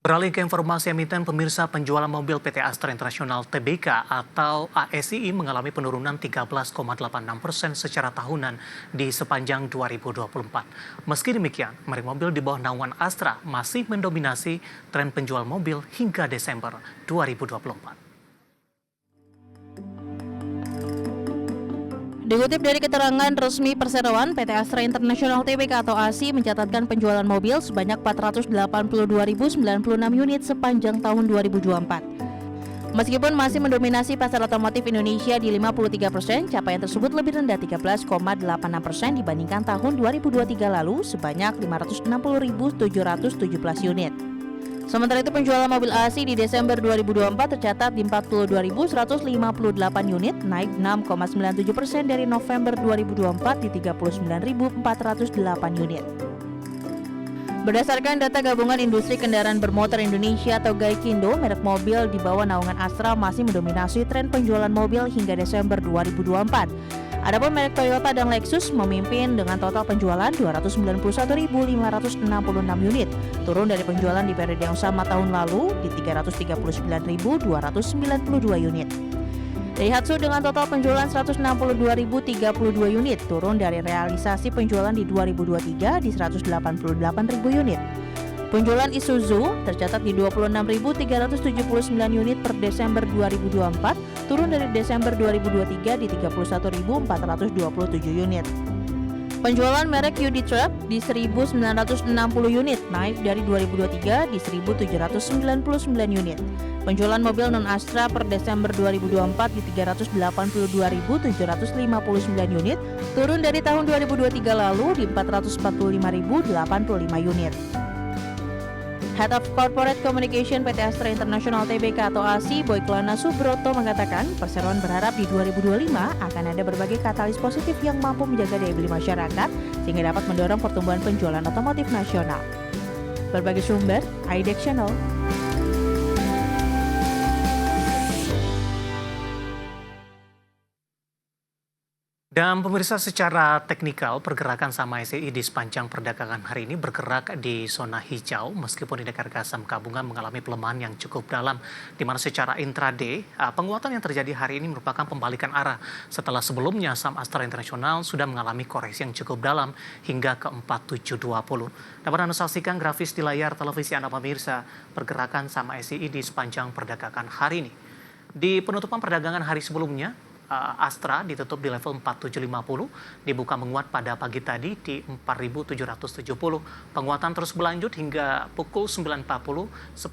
Beralih ke informasi emiten, pemirsa, penjualan mobil PT Astra International Tbk atau ASI mengalami penurunan 13,86% secara tahunan di sepanjang 2024. Meski demikian, merek mobil di bawah naungan Astra masih mendominasi tren penjual mobil hingga Desember 2024. Dikutip dari keterangan resmi perseroan, PT Astra International Tbk atau ASI mencatatkan penjualan mobil sebanyak 482.096 unit sepanjang tahun 2024. Meskipun masih mendominasi pasar otomotif Indonesia di 53%, capaian tersebut lebih rendah 13,86% dibandingkan tahun 2023 lalu sebanyak 560.717 unit. Sementara itu penjualan mobil ASI di Desember 2024 tercatat di 42.158 unit, naik 6,97% dari November 2024 di 39.408 unit. Berdasarkan data Gabungan Industri Kendaraan Bermotor Indonesia atau Gaikindo, merek mobil di bawah naungan Astra masih mendominasi tren penjualan mobil hingga Desember 2024. Adapun merek Toyota dan Lexus memimpin dengan total penjualan 291.566 unit, turun dari penjualan di periode yang sama tahun lalu di 339.292 unit. Daihatsu dengan total penjualan 162.032 unit, turun dari realisasi penjualan di 2023 di 188.000 unit. Penjualan Isuzu tercatat di 26.379 unit per Desember 2024, turun dari Desember 2023 di 31.427 unit. Penjualan merek UD Truck di 1.960 unit, naik dari 2023 di 1.799 unit. Penjualan mobil non-Astra per Desember 2024 di 382.759 unit, turun dari tahun 2023 lalu di 445.085 unit. Head of Corporate Communication PT Astra International Tbk atau ASI, Boyklana Subroto mengatakan, perseroan berharap di 2025 akan ada berbagai katalis positif yang mampu menjaga daya beli masyarakat sehingga dapat mendorong pertumbuhan penjualan otomotif nasional. Berbagai sumber, IDEX Channel. Dan pemirsa, secara teknikal pergerakan saham ASI di sepanjang perdagangan hari ini bergerak di zona hijau meskipun indeks harga saham gabungan mengalami pelemahan yang cukup dalam, di mana secara intraday penguatan yang terjadi hari ini merupakan pembalikan arah setelah sebelumnya saham Astra International sudah mengalami koreksi yang cukup dalam hingga ke 4720. Dapat Anda saksikan grafis di layar televisi Anda pemirsa pergerakan saham ASI di sepanjang perdagangan hari ini. Di penutupan perdagangan hari sebelumnya, Astra ditutup di level 4750, dibuka menguat pada pagi tadi di 4770. Penguatan terus berlanjut hingga pukul 9.40, 10.30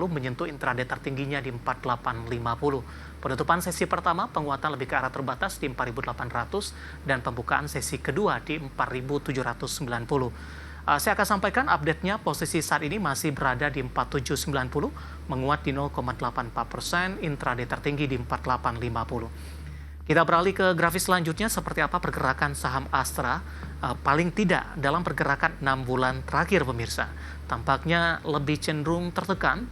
menyentuh intraday tertingginya di 4850. Penutupan sesi pertama penguatan lebih ke arah terbatas di 4800 dan pembukaan sesi kedua di 4790. Saya akan sampaikan update-nya. Posisi saat ini masih berada di 4790, menguat di 0,84%, intraday tertinggi di 4850. Kita beralih ke grafis selanjutnya, seperti apa pergerakan saham Astra paling tidak dalam pergerakan 6 bulan terakhir pemirsa. Tampaknya lebih cenderung tertekan,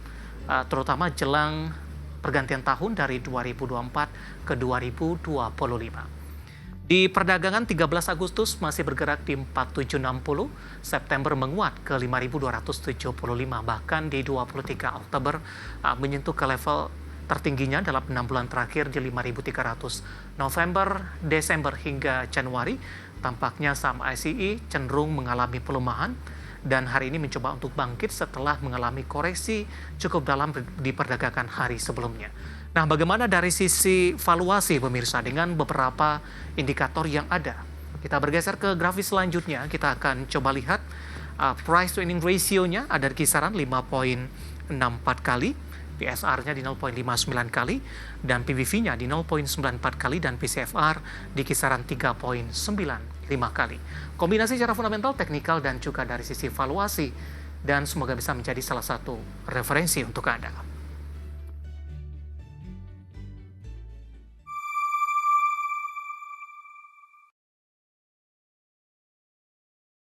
terutama jelang pergantian tahun dari 2024 ke 2025. Di perdagangan 13 Agustus masih bergerak di 4760, September menguat ke 5275, bahkan di 23 Oktober menyentuh ke level tertingginya dalam 6 bulan terakhir di 5.300. November, Desember hingga Januari tampaknya saham ASI cenderung mengalami pelemahan dan hari ini mencoba untuk bangkit setelah mengalami koreksi cukup dalam di perdagangan hari sebelumnya. Nah, bagaimana dari sisi valuasi pemirsa dengan beberapa indikator yang ada? Kita bergeser ke grafis selanjutnya, kita akan coba lihat price to earning ratio-nya ada di kisaran 5,64 kali, PSR-nya di 0,59 kali, dan PBV-nya di 0,94 kali, dan PCFR di kisaran 3,95 kali. Kombinasi secara fundamental, teknikal, dan juga dari sisi valuasi, dan semoga bisa menjadi salah satu referensi untuk Anda.